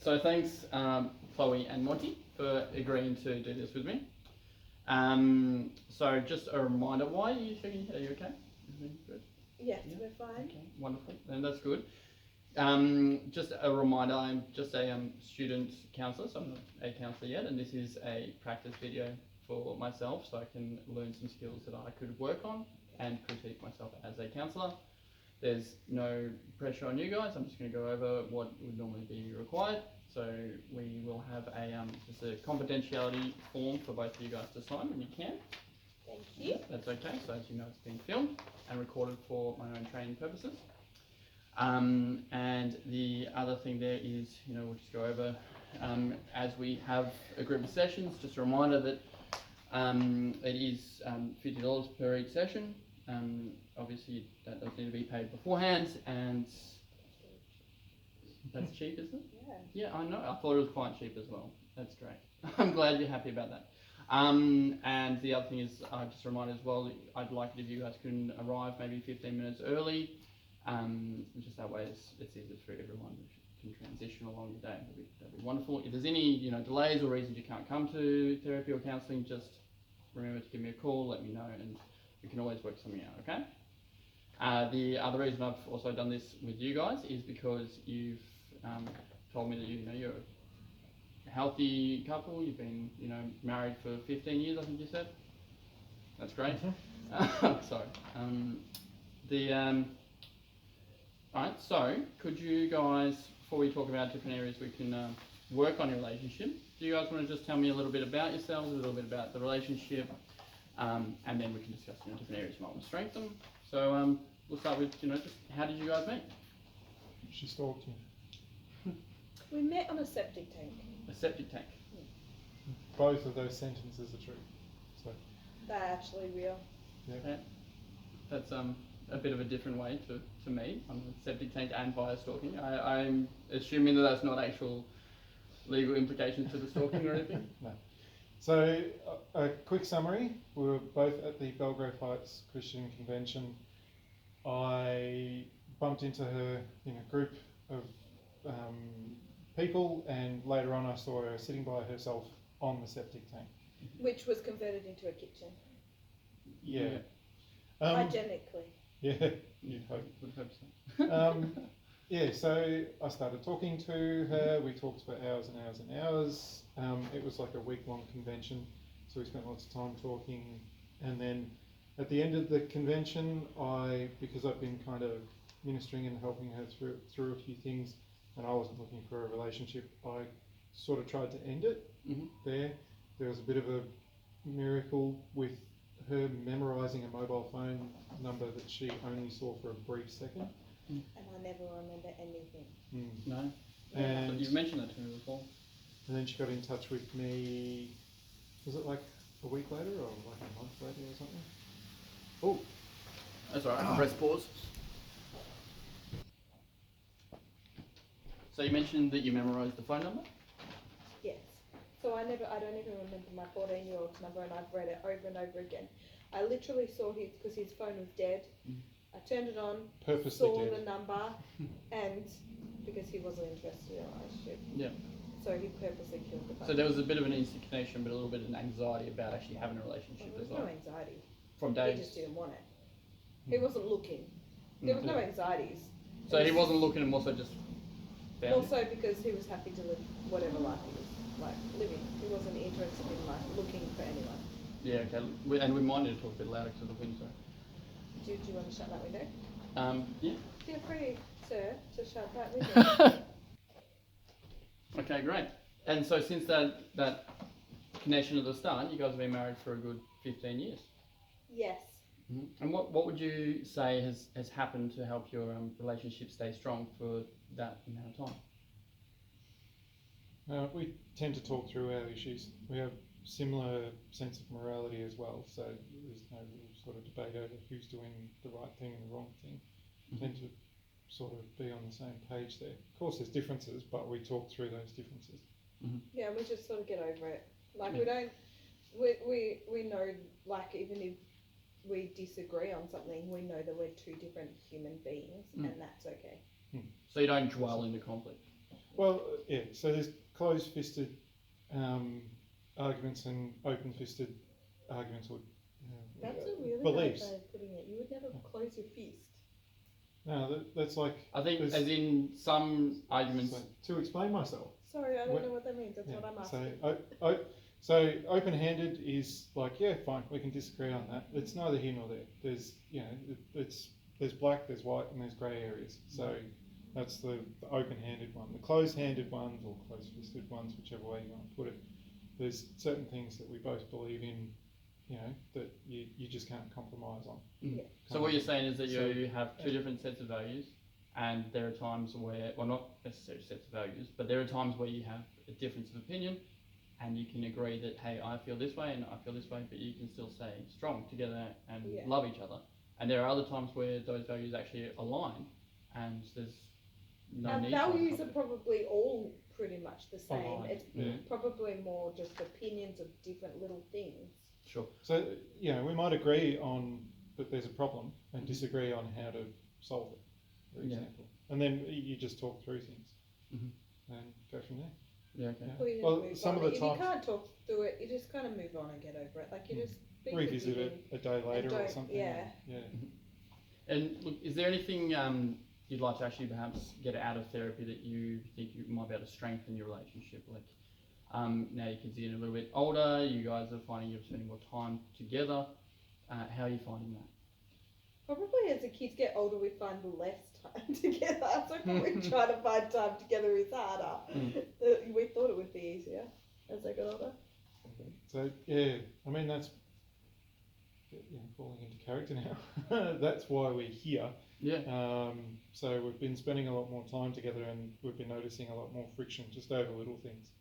So thanks, Chloe and Monty, for agreeing to do this with me. So just a reminder, why are you shaking your head? Are you okay? Everything good? Yes, we're fine. Okay, wonderful, and that's good. Just a reminder, I'm just a student counsellor, so I'm not a counsellor yet, and this is a practice video for myself, so I can learn some skills that I could work on and critique myself as a counsellor. There's no pressure on you guys. I'm just going to go over what would normally be required. So we will have a just a confidentiality form for both of you guys to sign when you can. Thank you. That's okay. So as you know, it's being filmed and recorded for my own training purposes. And the other thing there is, we'll just go over as we have a group of sessions. Just a reminder that it is $50 per each session. Obviously, that does need to be paid beforehand, and that's cheap, isn't it? Yeah. Yeah, I know. I thought it was quite cheap as well. That's great. I'm glad you're happy about that. And the other thing is, just a reminder as well, I'd like it if you guys can arrive maybe 15 minutes early. Just that way it's easier for everyone can transition along the day. That'd be wonderful. If there's any delays or reasons you can't come to therapy or counselling, just remember to give me a call, let me know, and we can always work something out, okay? The other reason I've also done this with you guys is because you've told me that you're a healthy couple. You've been married for 15 years, I think you said. That's great. Sorry. Alright, so could you guys, before we talk about different areas we can work on your relationship, do you guys want to just tell me a little bit about yourselves, a little bit about the relationship, and then we can discuss different areas you might want to strengthen. So we'll start with, just how did you guys meet? She stalked me. We met on a septic tank. A septic tank. Both of those sentences are true. So They're actually real. Yeah. That's a bit of a different way to me on the septic tank and via stalking. I'm assuming that that's not actual legal implications to the stalking or anything. No. So a quick summary. We were both at the Belgrave Heights Christian Convention. I bumped into her in a group of people, and later on I saw her sitting by herself on the septic tank. Which was converted into a kitchen. Yeah. Hygienically. Yeah, you'd hope. Would hope so. Yeah, so I started talking to her. We talked for hours and hours and hours. It was like a week-long convention, so we spent lots of time talking. And then at the end of the convention, because I've been kind of ministering and helping her through a few things, and I wasn't looking for a relationship, I sort of tried to end it there. There was a bit of a miracle with her memorising a mobile phone number that she only saw for a brief second. And I never remember anything. No? And you've mentioned that to me before. And then she got in touch with me, was it like a week later or like a month later or something? Oh, that's alright, I can press pause. So you mentioned that you memorised the phone number? Yes. So I don't even remember my 14-year-old's number, and I've read it over and over again. I literally saw because his phone was dead. I turned it on, saw the number, and because he wasn't interested in a relationship. Yeah. So he purposely killed the phone. So there was a bit of an instant connection, but a little bit of an anxiety about actually having a relationship as well. There was no anxiety. From days. He just didn't want it. He wasn't looking. There was no anxieties. So he wasn't looking, and also just found Also because he was happy to live whatever life he was living. He wasn't interested in looking for anyone. Yeah, okay. And we might need to talk a bit louder because of the wind, so. Do you want to shut that window? Yeah. Feel free, sir, to shut that window. Okay, great. And so since that connection at the start, you guys have been married for a good 15 years. Yes. And what would you say has happened to help your relationship stay strong for that amount of time? We tend to talk through our issues. We have similar sense of morality as well, so there's no sort of debate over who's doing the right thing and the wrong thing. We tend to sort of be on the same page there. Of course there's differences, but we talk through those differences. Yeah, we just sort of get over it. Like Yeah. we know, like, even if we disagree on something, we know that we're two different human beings, and that's okay. So you don't dwell into conflict? Well, yeah. So there's closed-fisted arguments and open-fisted arguments, or That's a really beliefs. nice way of putting it. You would never close your fist. No, that's like. I think, there's- as in some arguments. So, to explain myself. Sorry, I don't When- know what that means. That's what I'm asking. So open-handed is like, yeah, fine, we can disagree on that. It's neither here nor there. There's, there's black, there's white, and there's grey areas. So that's the open-handed one. The closed-handed ones, or closed-fisted ones, whichever way you want to put it, there's certain things that we both believe in, that you just can't compromise on. Yeah. So what you're saying is that you have two different sets of values, and there are times where, well, not necessarily sets of values, but there are times where you have a difference of opinion, and you can agree that, hey, I feel this way and I feel this way, but you can still stay strong together and love each other. And there are other times where those values actually align, and there's no Our need values for are probably all pretty much the same. Aligned, It's yeah. probably more just opinions of different little things. Sure. So, we might agree on that there's a problem and disagree on how to solve it, for Yeah. example. And then you just talk through things Mhm. and go from there. Yeah, okay. Yeah. Or you just Well, move some on. of the If you times can't talk through it, you just kind of move on and get over it. Like you just be revisit forgiving. it a day later or don't- something. yeah. Yeah. And look, is there anything you'd like to actually perhaps get out of therapy that you think you might be able to strengthen your relationship? Like, now your kids are getting a little bit older, you guys are finding you're spending more time together. How are you finding that? Probably as the kids get older, we find less time together. So probably trying to find time together is harder. We thought it would be easier as they got older. So I mean that's falling into character now. That's why we're here. Yeah. So we've been spending a lot more time together, and we've been noticing a lot more friction just over little things.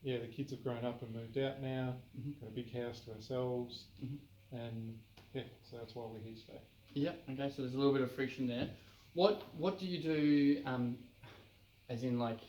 The kids have grown up and moved out now. Got a big house to ourselves, and so that's why we're here today. Yep. Okay. So there's a little bit of friction there. What do you do? As in, like,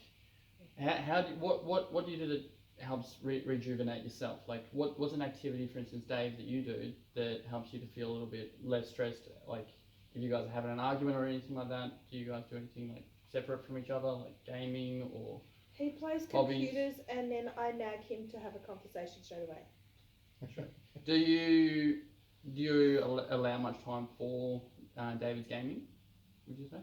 what do you do that helps rejuvenate yourself? Like, what's an activity, for instance, Dave, that you do that helps you to feel a little bit less stressed? Like, if you guys are having an argument or anything like that, do you guys do anything like separate from each other, like gaming or? He plays hobbies? computers, and then I nag him to have a conversation straight away. Do you allow much time for David's gaming? Would you say?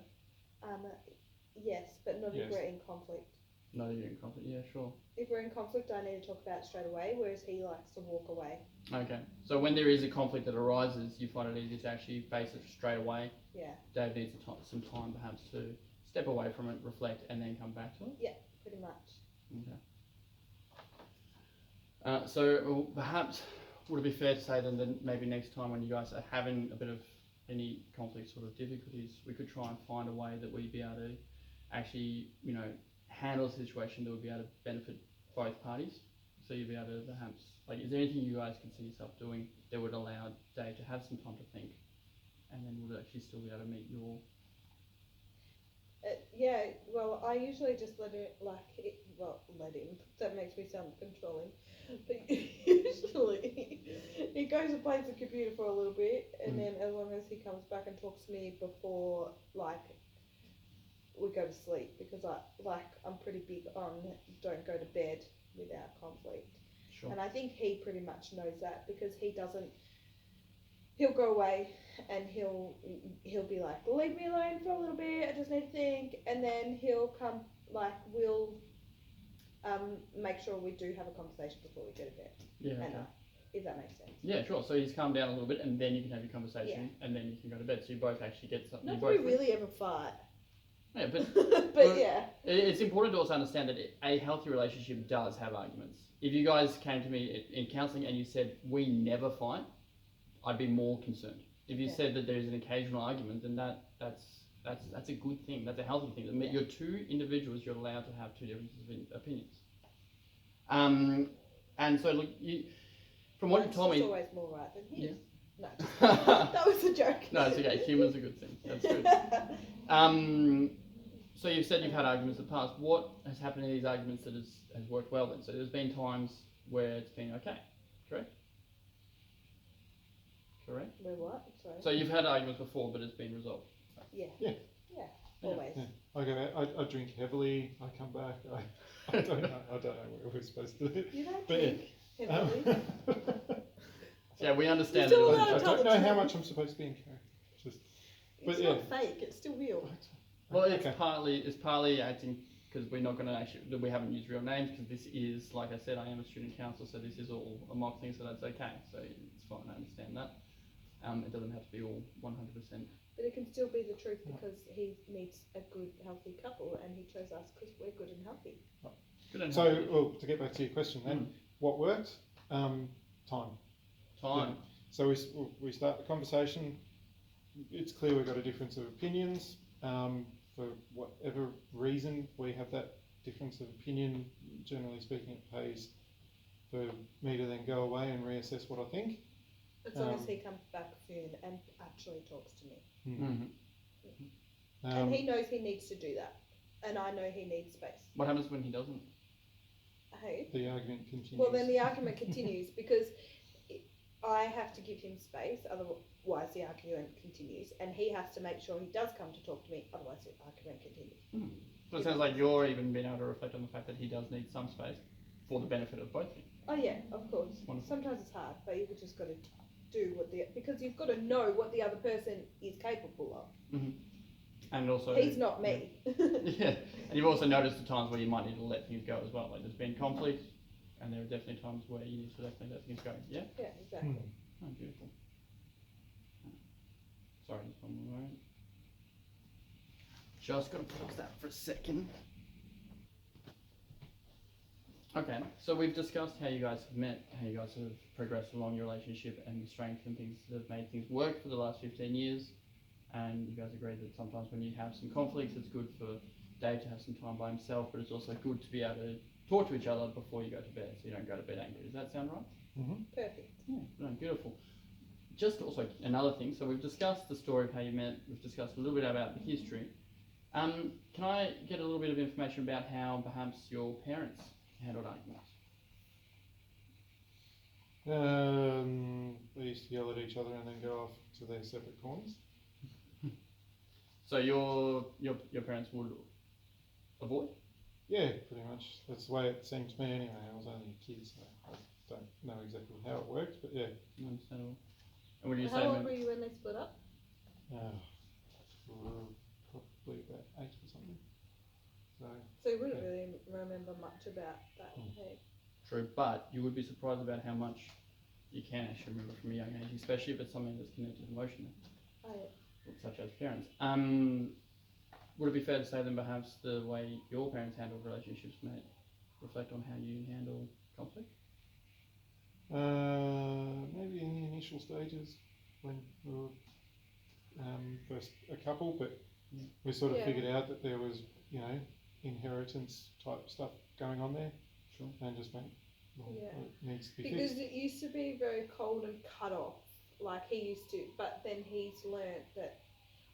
Yes, but not if Yes. we're in conflict. No, you're in conflict. Yeah, sure. If we're in conflict, I need to talk about it straight away, whereas he likes to walk away. Okay. So when there is a conflict that arises, you find it easier to actually face it straight away. Yeah, David needs some time perhaps to step away from it, reflect, and then come back to it. pretty much. Okay. So perhaps would it be fair to say then that maybe next time when you guys are having a bit of any conflict sort of difficulties, we could try and find a way that we'd be able to actually, handle the situation that would be able to benefit both parties. So you'd be able to perhaps, like, is there anything you guys can see yourself doing that would allow Dave to have some time to think, and then would actually still be able to meet your? Well, I usually just let him. That makes me sound controlling. But usually, he goes and plays the computer for a little bit, and then as long as he comes back and talks to me before, we go to sleep, because I'm pretty big on don't go to bed without conflict. Sure. And I think he pretty much knows that, because he'll go away and he'll be like, leave me alone for a little bit, I just need to think, and then he'll come, we'll make sure we do have a conversation before we go to bed. Yeah. Okay. If that makes sense. Yeah, sure. So he's calmed down a little bit, and then you can have your conversation, and then you can go to bed. So you both actually get something. Not that we really ever fight. Yeah, but but yeah. It's important to also understand that a healthy relationship does have arguments. If you guys came to me in counselling and you said we never fight, I'd be more concerned. If you said that there's an occasional argument, then that's a good thing. That's a healthy thing. That you're two individuals. You're allowed to have two differences of opinions. And so look, from what you told me, always more right than his. Yeah. No, that was a joke. No, it's okay. Humour's a good thing. That's good. So you've said you've had arguments in the past. What has happened in these arguments that has worked well then? So there's been times where it's been okay, correct? Correct? Where what? Sorry. So you've had arguments before, but it's been resolved. Yeah. Yeah. Yeah. Yeah. always. Yeah. I go out, I drink heavily, I come back, I don't know what we're supposed to do. You don't But drink heavily. Yeah, we understand You're that. still it allowed wasn't- to tell I don't the know how truth. much I'm supposed to be in character. Just, but It's yeah. not fake, it's still real. Well, it's Okay. partly acting because we're not going to actually, we haven't used real names because this is, like I said, I am a student counsellor, so this is all a mock thing, so that's okay. So it's fine, I understand that. It doesn't have to be all 100%. But it can still be the truth because he meets a good, healthy couple and he chose us because we're good and healthy. Good and So, healthy. well, to get back to your question then, what worked? Time. Time. So we start the conversation. It's clear we've got a difference of opinions. For whatever reason, we have that difference of opinion. Generally speaking, it pays for me to then go away and reassess what I think. As long as he comes back soon and actually talks to me. Mm-hmm. And he knows he needs to do that. And I know he needs space. What happens when he doesn't? Hey? The argument continues. Well, then the argument continues because I have to give him space, otherwise the argument continues. And he has to make sure he does come to talk to me, otherwise the argument continues. So it sounds like you're even being able to reflect on the fact that he does need some space for the benefit of both of you. Oh yeah, of course. Wonderful. Sometimes it's hard, but you've just got to do because you've got to know what the other person is capable of. Mm-hmm. And also, He's not me. Yeah, and you've also noticed the times where you might need to let things go as well. Like there's been conflict, and there are definitely times where you need to definitely let things go. Yeah. Yeah, exactly. Oh, beautiful. Sorry, just one more moment. Just gotta pause that for a second. Okay, so we've discussed how you guys have met, how you guys have progressed along your relationship and the strength and things that have made things work for the last 15 years. And you guys agree that sometimes when you have some conflicts, it's good for Dave to have some time by himself, but it's also good to be able to talk to each other before you go to bed, so you don't go to bed angry. Does that sound right? Perfect. Yeah, no, beautiful. Just also another thing, so we've discussed the story of how you met, we've discussed a little bit about the history. Can I get a little bit of information about how perhaps your parents handled arguments? They used to yell at each other and then go off to their separate corners. So your parents would avoid? Yeah, pretty much. That's the way it seemed to me anyway. I was only a kid, so I don't know exactly how it worked, but yeah. Understandable. And would you How say old were you when they split up? Probably about 8 or something. So you wouldn't really remember much about that. Hey? True, but you would be surprised about how much you can actually remember from a young age, especially if it's something that's connected emotionally, such as parents. Would it be fair to say then perhaps the way your parents handled relationships may reflect on how you handle conflict? Maybe in the initial stages when we were first a couple, but we sort of figured out that there was, inheritance type stuff going on there. Sure. And just went, it needs to be Because fixed. it used to be very cold and cut off, like he used to, but then he's learnt that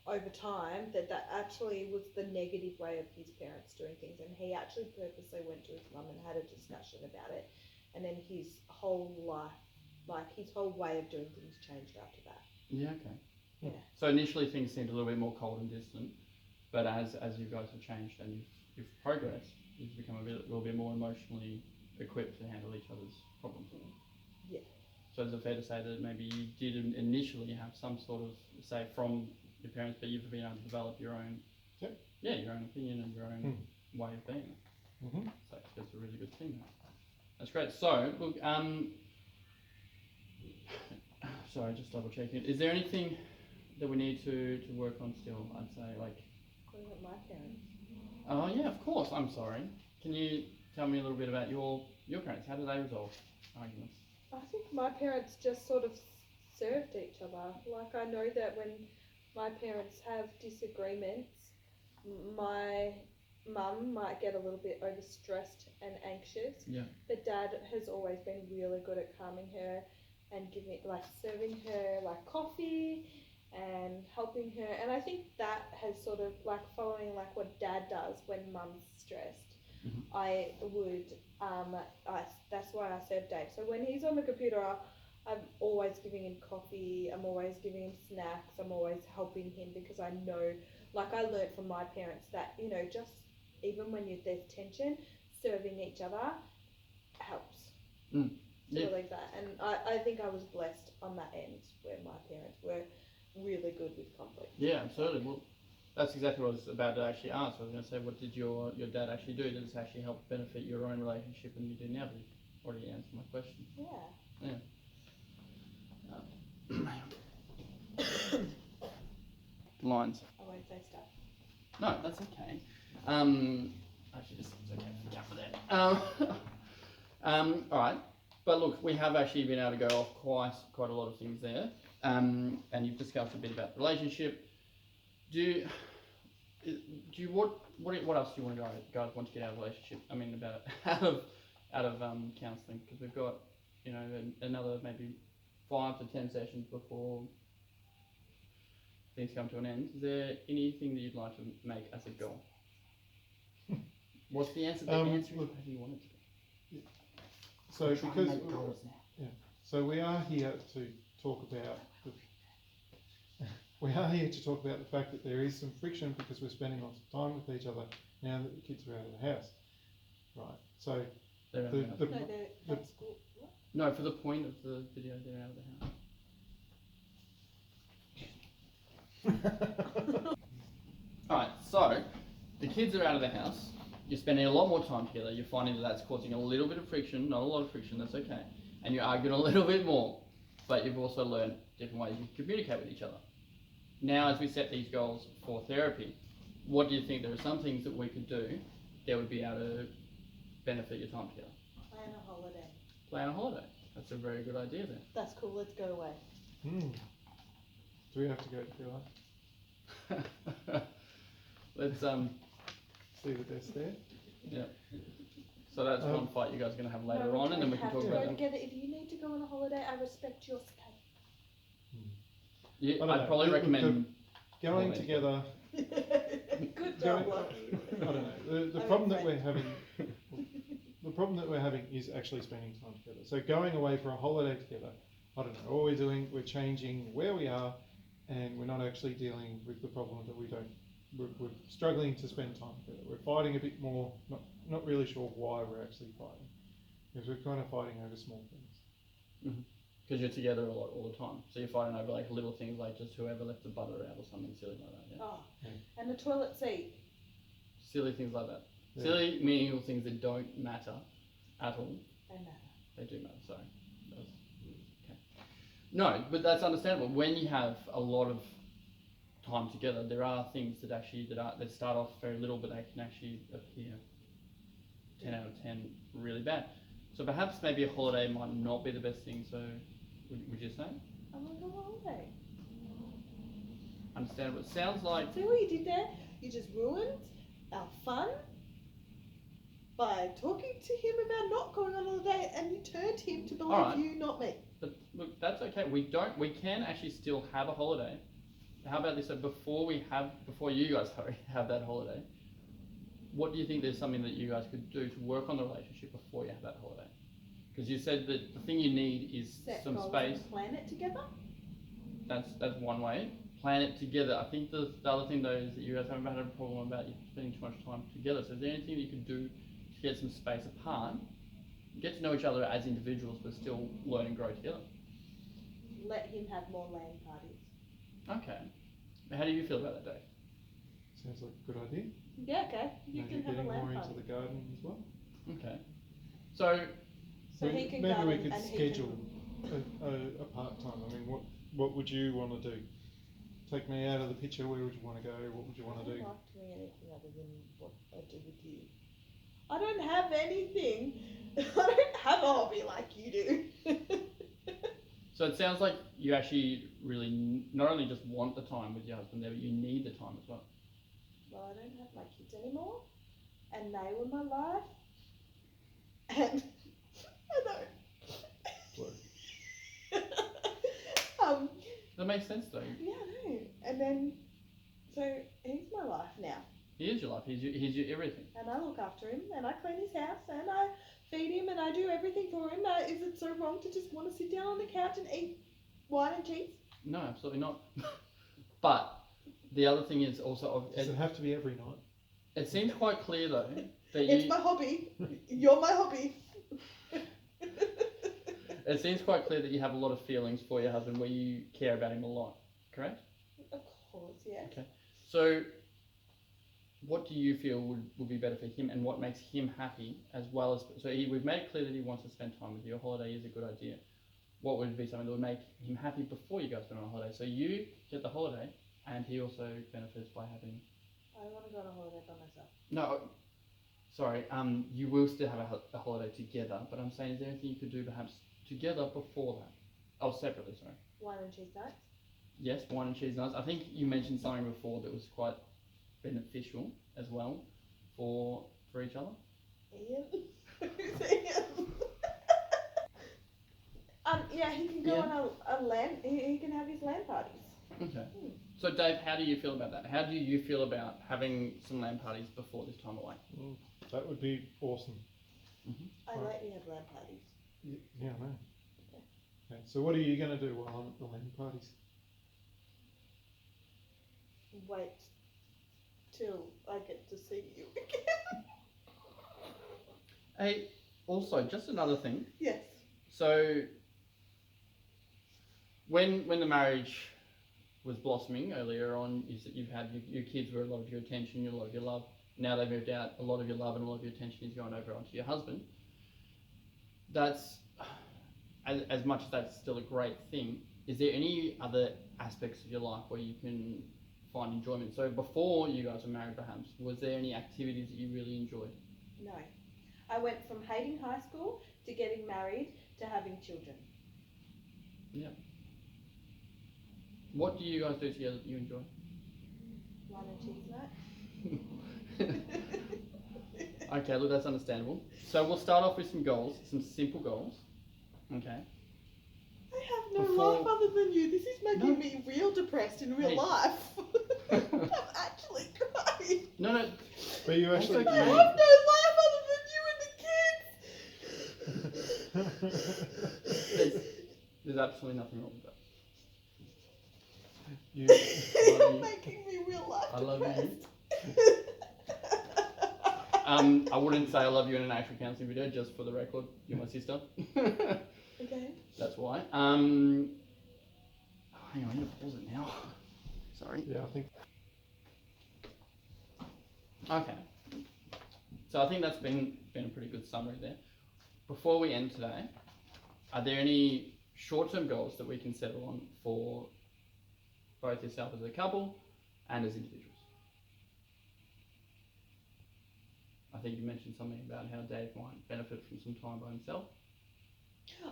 over time that actually was the negative way of his parents doing things, and he actually purposely went to his mum and had a discussion about it, and then his whole life, like his whole way of doing things changed after that. Yeah, okay. Yeah. So initially things seemed a little bit more cold and distant, but as you guys have changed and you've progressed, you've become a little bit more emotionally equipped to handle each other's problems. Yeah. So is it fair to say that maybe you did initially have some sort of say from your parents, but you've been able to develop your own, your own opinion and your own way of being. Mm-hmm. So that's a really good thing. That's great. So look, sorry, just double checking. Is there anything that we need to work on still? I'd say like. What about my parents? Oh yeah, of course. I'm sorry. Can you tell me a little bit about your parents? How do they resolve arguments? I think my parents just sort of served each other. Like I know that when my parents have disagreements, my mum might get a little bit overstressed and anxious. Yeah. But Dad has always been really good at calming her and serving her like coffee and helping her. And I think that has sort of like following like what Dad does when Mum's stressed. Mm-hmm. I would, that's why I serve Dave. So when he's on the computer, I'm always giving him coffee, I'm always giving him snacks, I'm always helping him because I know, like I learnt from my parents that, you know, just even when there's tension, serving each other helps. Yeah. Like that. And I think I was blessed on that end where my parents were really good with conflict. Yeah, absolutely. Well, that's exactly what I was about to actually ask. I was going to say, what did your dad actually do? Did this actually help benefit your own relationship and you do now? But you've already answered my question. Yeah. Yeah. Lines. I won't say stuff. No, that's okay. Actually, it's okay. Yeah, for that. All right. But look, we have actually been able to go off quite a lot of things there. And you've discussed a bit about the relationship. Do you what else do you want to guys want to get out of a relationship? I mean, out of counselling, because we've got, you know, another maybe 5 to 10 sessions before things come to an end. Is there anything that you'd like to make as a goal? What's the answer? The answer is whatever you want it to be. So We're trying to make goals now. Yeah, so we are here to talk about the fact that there is some friction because we're spending lots of time with each other now that the kids are out of the house, right? So They're out of the house. No, that's school. What? No, for the point of the video, they're out of the house. Alright, so the kids are out of the house. You're spending a lot more time together. You're finding that that's causing a little bit of friction, not a lot of friction, that's okay. And you're arguing a little bit more, but you've also learned different ways you communicate with each other. Now, as we set these goals for therapy, what do you think? There are some things that we could do that would be able to benefit your time together. Plan a holiday. Plan a holiday. That's a very good idea then. That's cool, let's go away. Do we have to go together? Let's See the desk there? yeah. So that's one fight you guys are going to have later on, and then we can talk about go that. together. If you need to go on a holiday, I respect your space. Yeah, I don't I'd know. probably recommend Going holiday. together. Good job, Lucky. I don't know. The problem that we're having. The problem that we're having is actually spending time together. So going away for a holiday together, I don't know. All we're doing, we're changing where we are, and we're not actually dealing with the problem that we don't. We're struggling to spend time together. We're fighting a bit more. Not really sure why we're actually fighting, because we're kind of fighting over small things. Because you're together a lot all the time, so you're fighting over like little things, like just whoever left the butter out or something silly like that. Yeah. Oh, and the toilet seat. Silly things like that. Yeah. Silly, meaningless things that don't matter at all. They matter. They do matter. Sorry. Okay. No, but that's understandable. When you have a lot of time together, there are things that actually that start off very little, but they can actually appear 10 out of 10 really bad. So perhaps maybe a holiday might not be the best thing. So would you say? I want to go on holiday. Understandable. It sounds like See what you did there? You just ruined our fun by talking to him about not going on holiday, and you turned him to believe Alright. you, not me. But look, that's okay. We can actually still have a holiday. How about this? So before you guys have that holiday, what do you think there's something that you guys could do to work on the relationship before you have that holiday? Because you said that the thing you need is Set some goals space. and plan it together. That's one way. Plan it together. I think the other thing though is that you guys haven't had a problem about you spending too much time together. So is there anything that you could do to get some space apart, get to know each other as individuals, but still learn and grow together? Let him have more LAN parties. Okay. How do you feel about that, Dave? Sounds like a good idea. Yeah, okay. You Maybe can have a getting more LAN into party. the garden as well. Okay. So So he can maybe we garden could and he schedule a part time. I mean, what would you want to do? Take me out of the picture. Where would you want to go? What would you want to I do? don't like doing anything other than what I do with you. I don't have anything. I don't have a hobby like you do. So it sounds like you actually really not only just want the time with your husband there, but you need the time as well. Well, I don't have my kids anymore, and they were my life, and I know. That makes sense though. Yeah, I know. And then, so he's my life now, He is your life. He's your everything. and I look after him, and I clean his house, and I feed him and I do everything for him. Is it so wrong to just want to sit down on the couch and eat wine and cheese? No, absolutely not. But the other thing is also, Does it have to be every night? it seems quite clear though that It's my hobby. You're my hobby. it seems quite clear that you have a lot of feelings for your husband where you care about him a lot, correct? Of course, yeah. Okay. So what do you feel would be better for him and what makes him happy as well as, so we've made it clear that he wants to spend time with you. A holiday is a good idea. What would be something that would make him happy before you guys go on a holiday? So you get the holiday and he also benefits by having... I want to go on a holiday by myself. No, sorry, you will still have a holiday together, but I'm saying is there anything you could do perhaps together before that? Oh, separately, sorry. Wine and cheese nights? Yes, wine and cheese nights. I think you mentioned something before that was quite beneficial as well for each other. Ian? Who's Ian? Yeah, he can go on a land, he can have his land parties. Okay. So Dave, how do you feel about that? How do you feel about having some land parties before this time away? That would be awesome. I lately have land parties. Yeah, I know. Okay, so what are you going to do while I'm at the land parties? Wait till I get to see you again. Hey, also, just another thing. Yes. So, when the marriage was blossoming earlier on, you've had your kids were a lot of your attention, a lot of your love. Now they've moved out, a lot of your love and a lot of your attention is going over onto your husband. That's, as much as that's still a great thing, is there any other aspects of your life where you can find enjoyment? So before you guys were married perhaps, was there any activities that you really enjoyed? No. I went from hating high school to getting married to having children. Yeah. What do you guys do together that you enjoy? Wine and cheese night. Okay, look, that's understandable. So we'll start off with some goals, some simple goals. Okay. I have no life other than you. This is making me real depressed in real life. I'm actually crying. No. But you actually... I have no life other than you and the kids. There's absolutely nothing wrong with that. You're making me real life I love depressed. you. I wouldn't say I love you in an actual counselling video, just for the record. You're my sister. Okay. That's why. Hang on, I need to pause it now. Sorry. Yeah, I think... Okay. So I think that's been a pretty good summary there. Before we end today, are there any short-term goals that we can settle on for both yourself as a couple and as individuals? I think you mentioned something about how Dave might benefit from some time by himself.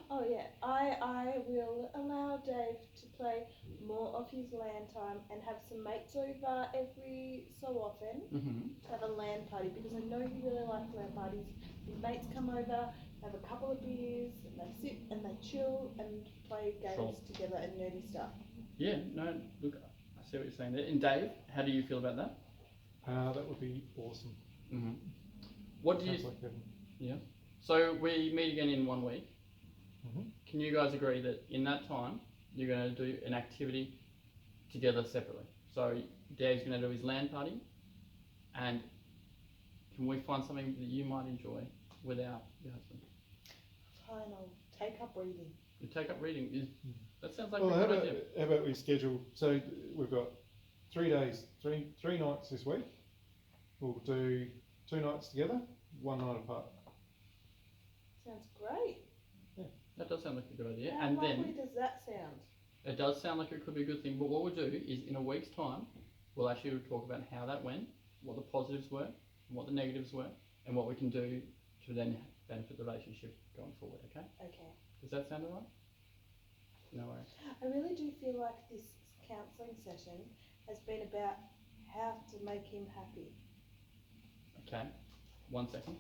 Oh yeah, I will allow Dave to play more of his land time and have some mates over every so often to have a land party, because I know he really likes land parties. His mates come over, have a couple of beers, and they sit and they chill and play games together and nerdy stuff. Yeah, no, look, I see what you're saying there. And Dave, how do you feel about that? That would be awesome. What do you... Sounds like heaven. Yeah. So we meet again in 1 week. Can you guys agree that in that time you're going to do an activity together separately? So Dave's going to do his land party, and can we find something that you might enjoy without your husband? Fine, I'll take up reading. You take up reading? That sounds like Well, a good idea. how about we schedule, so we've got 3 days, three nights this week. We'll do 2 nights together, 1 night apart. Sounds great. That does sound like a good idea. How and lovely then does that sound? it does sound like it could be a good thing. But what we'll do is in a week's time, we'll actually talk about how that went, what the positives were, and what the negatives were, and what we can do to then benefit the relationship going forward. Okay? Okay. Does that sound alright? No worries. I really do feel like this counselling session has been about how to make him happy. Okay. 1 second.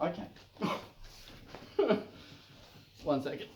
Okay. 1 second.